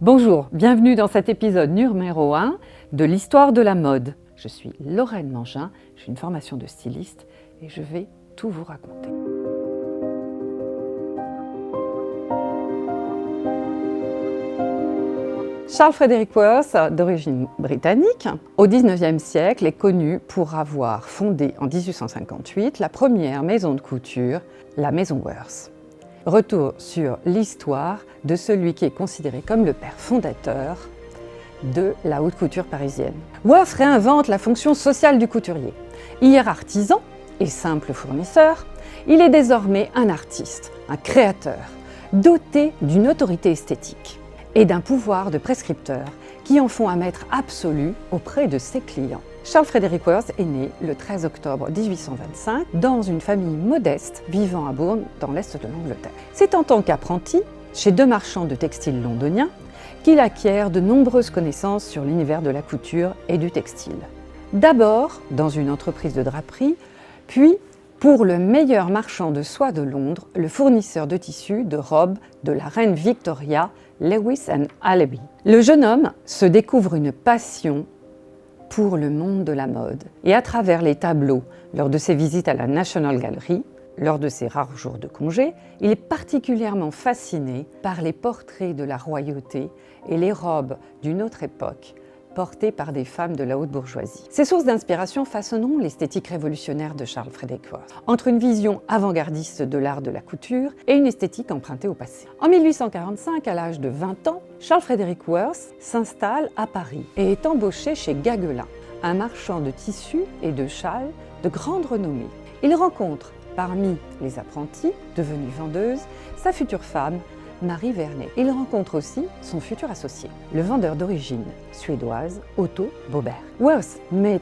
Bonjour, bienvenue dans cet épisode numéro 1 de l'histoire de la mode. Je suis Lorraine Mangin, j'ai une formation de styliste et je vais tout vous raconter. Charles Frederick Worth, d'origine britannique, au XIXe siècle est connu pour avoir fondé en 1858 la première maison de couture, la maison Worth. Retour sur l'histoire de celui qui est considéré comme le père fondateur de la haute couture parisienne. Worth réinvente la fonction sociale du couturier. Hier artisan et simple fournisseur, il est désormais un artiste, un créateur, doté d'une autorité esthétique et d'un pouvoir de prescripteur qui en font un maître absolu auprès de ses clients. Charles Frederick Worth est né le 13 octobre 1825 dans une famille modeste vivant à Bourne, dans l'est de l'Angleterre. C'est en tant qu'apprenti chez deux marchands de textiles londoniens qu'il acquiert de nombreuses connaissances sur l'univers de la couture et du textile. D'abord dans une entreprise de draperie, puis pour le meilleur marchand de soie de Londres, le fournisseur de tissus de robes de la reine Victoria, Lewis & Allaby. Le jeune homme se découvre une passion pour le monde de la mode. Et à travers les tableaux, lors de ses visites à la National Gallery, lors de ses rares jours de congé, il est particulièrement fasciné par les portraits de la royauté et les robes d'une autre époque, portées par des femmes de la haute bourgeoisie. Ces sources d'inspiration façonneront l'esthétique révolutionnaire de Charles Frederick Worth, entre une vision avant-gardiste de l'art de la couture et une esthétique empruntée au passé. En 1845, à l'âge de 20 ans, Charles Frederick Worth s'installe à Paris et est embauché chez Gaguelin, un marchand de tissus et de châles de grande renommée. Il rencontre, parmi les apprentis, devenue vendeuse, sa future femme, Marie Vernet. Il rencontre aussi son futur associé, le vendeur d'origine suédoise Otto Boberg. Worth met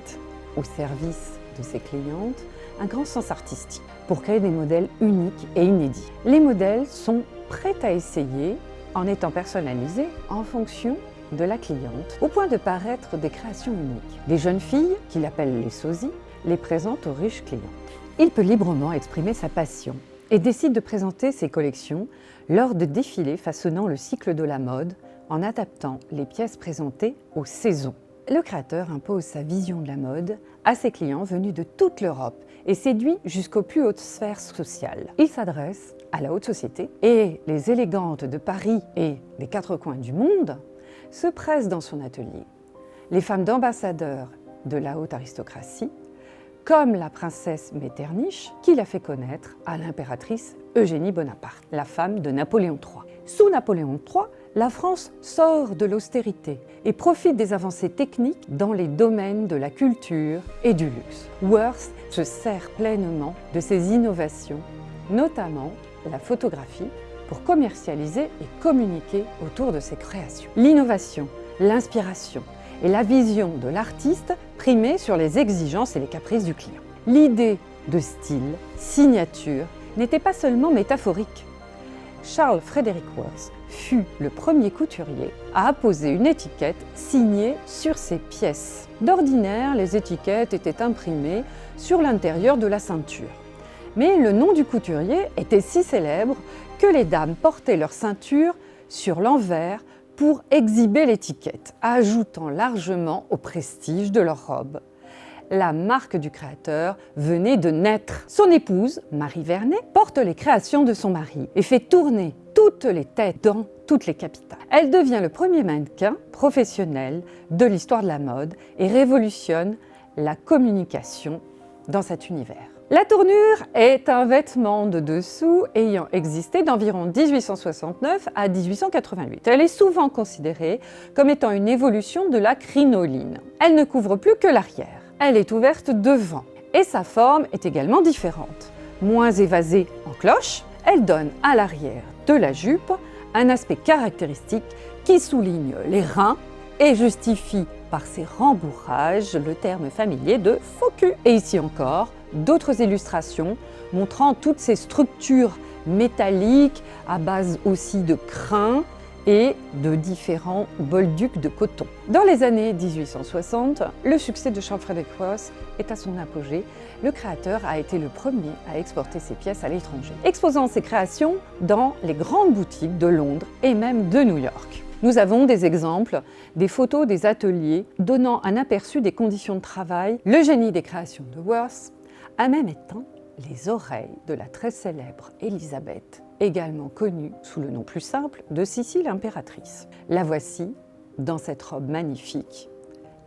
au service de ses clientes un grand sens artistique pour créer des modèles uniques et inédits. Les modèles sont prêts à essayer en étant personnalisés en fonction de la cliente, au point de paraître des créations uniques. Les jeunes filles, qu'il appelle les sosies, les présentent aux riches clients. Il peut librement exprimer sa passion et décide de présenter ses collections lors de défilés façonnant le cycle de la mode en adaptant les pièces présentées aux saisons. Le créateur impose sa vision de la mode à ses clients venus de toute l'Europe et séduit jusqu'aux plus hautes sphères sociales. Il s'adresse à la haute société et les élégantes de Paris et des quatre coins du monde se pressent dans son atelier. Les femmes d'ambassadeurs de la haute aristocratie, comme la princesse Metternich, qui l'a fait connaître à l'impératrice Eugénie Bonaparte, la femme de Napoléon III. Sous Napoléon III, la France sort de l'austérité et profite des avancées techniques dans les domaines de la culture et du luxe. Worth se sert pleinement de ces innovations, notamment la photographie, pour commercialiser et communiquer autour de ses créations. L'innovation, l'inspiration et la vision de l'artiste primaient sur les exigences et les caprices du client. L'idée de style, signature, n'était pas seulement métaphorique. Charles Frederick Worth fut le premier couturier à apposer une étiquette signée sur ses pièces. D'ordinaire, les étiquettes étaient imprimées sur l'intérieur de la ceinture. Mais le nom du couturier était si célèbre que les dames portaient leur ceinture sur l'envers pour exhiber l'étiquette, ajoutant largement au prestige de leur robe. La marque du créateur venait de naître. Son épouse, Marie Vernet, porte les créations de son mari et fait tourner toutes les têtes dans toutes les capitales. Elle devient le premier mannequin professionnel de l'histoire de la mode et révolutionne la communication dans cet univers. La tournure est un vêtement de dessous ayant existé d'environ 1869 à 1888. Elle est souvent considérée comme étant une évolution de la crinoline. Elle ne couvre plus que l'arrière. Elle est ouverte devant et sa forme est également différente. Moins évasée en cloche, elle donne à l'arrière de la jupe un aspect caractéristique qui souligne les reins et justifie par ses rembourrages le terme familier de faux cul. Et ici encore, d'autres illustrations montrant toutes ces structures métalliques à base aussi de crin et de différents bolducs de coton. Dans les années 1860, le succès de Charles Frederick Worth est à son apogée. Le créateur a été le premier à exporter ses pièces à l'étranger, exposant ses créations dans les grandes boutiques de Londres et même de New York. Nous avons des exemples, des photos des ateliers donnant un aperçu des conditions de travail. Le génie des créations de Worth a même éteint les oreilles de la très célèbre Élisabeth, également connue sous le nom plus simple de Sicile impératrice. La voici dans cette robe magnifique.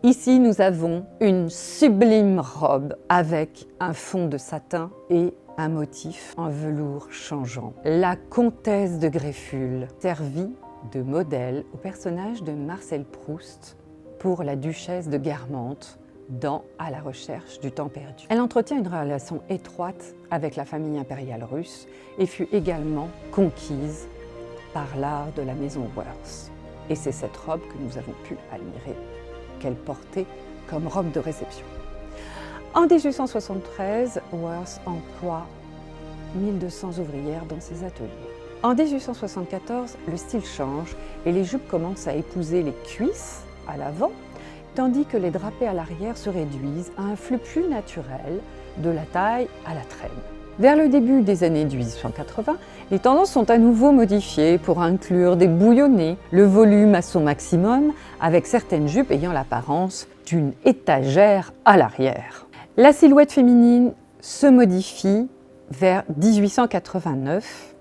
Ici, nous avons une sublime robe avec un fond de satin et un motif en velours changeant. La comtesse de Greffule servit de modèle au personnage de Marcel Proust pour la duchesse de Guermantes dans À la recherche du temps perdu. Elle entretient une relation étroite avec la famille impériale russe et fut également conquise par l'art de la maison Worth. Et c'est cette robe que nous avons pu admirer, qu'elle portait comme robe de réception. En 1873, Worth emploie 1200 ouvrières dans ses ateliers. En 1874, le style change et les jupes commencent à épouser les cuisses à l'avant, tandis que les drapés à l'arrière se réduisent à un flux plus naturel de la taille à la traîne. Vers le début des années 1880, les tendances sont à nouveau modifiées pour inclure des bouillonnés, le volume à son maximum, avec certaines jupes ayant l'apparence d'une étagère à l'arrière. La silhouette féminine se modifie vers 1889.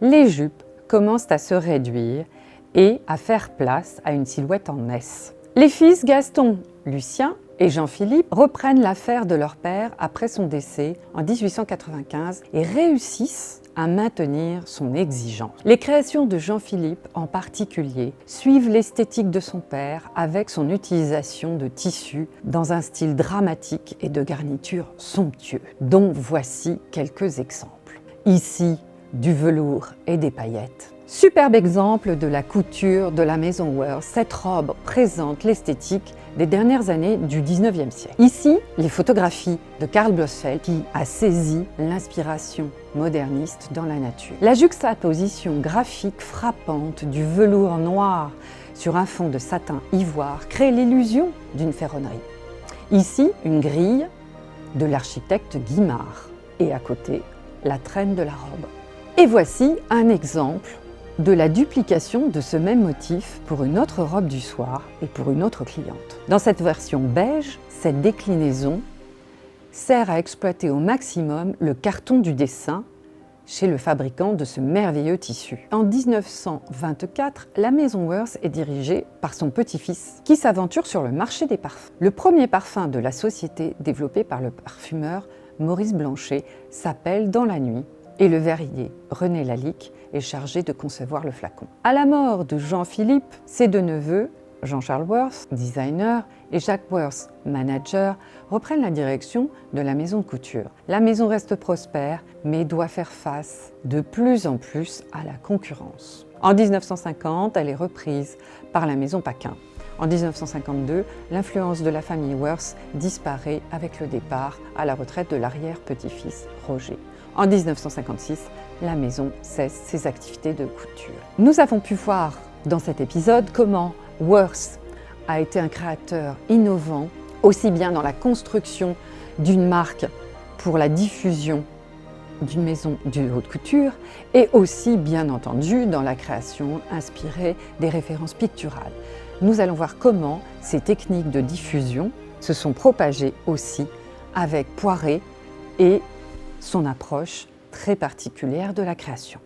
Les jupes commencent à se réduire et à faire place à une silhouette en S. Les fils Gaston, Lucien et Jean-Philippe reprennent l'affaire de leur père après son décès en 1895 et réussissent à maintenir son exigence. Les créations de Jean-Philippe en particulier suivent l'esthétique de son père avec son utilisation de tissus dans un style dramatique et de garniture somptueux, dont voici quelques exemples. Ici, du velours et des paillettes. Superbe exemple de la couture de la maison Worth, cette robe présente l'esthétique des dernières années du 19e siècle. Ici, les photographies de Karl Blossfeld qui a saisi l'inspiration moderniste dans la nature. La juxtaposition graphique frappante du velours noir sur un fond de satin ivoire crée l'illusion d'une ferronnerie. Ici, une grille de l'architecte Guimard et à côté, la traîne de la robe. Et voici un exemple de la duplication de ce même motif pour une autre robe du soir et pour une autre cliente. Dans cette version beige, cette déclinaison sert à exploiter au maximum le carton du dessin chez le fabricant de ce merveilleux tissu. En 1924, la maison Worth est dirigée par son petit-fils qui s'aventure sur le marché des parfums. Le premier parfum de la société développé par le parfumeur Maurice Blanchet s'appelle Dans la nuit et le verrier René Lalique est chargé de concevoir le flacon. À la mort de Jean-Philippe, ses deux neveux, Jean-Charles Worth, designer, et Jacques Worth, manager, reprennent la direction de la maison de couture. La maison reste prospère, mais doit faire face de plus en plus à la concurrence. En 1950, elle est reprise par la maison Paquin. En 1952, l'influence de la famille Worth disparaît avec le départ à la retraite de l'arrière-petit-fils Roger. En 1956, la maison cesse ses activités de couture. Nous avons pu voir dans cet épisode comment Worth a été un créateur innovant, aussi bien dans la construction d'une marque pour la diffusion d'une maison de haute couture et aussi, bien entendu, dans la création inspirée des références picturales. Nous allons voir comment ces techniques de diffusion se sont propagées aussi avec Poiret et son approche très particulière de la création.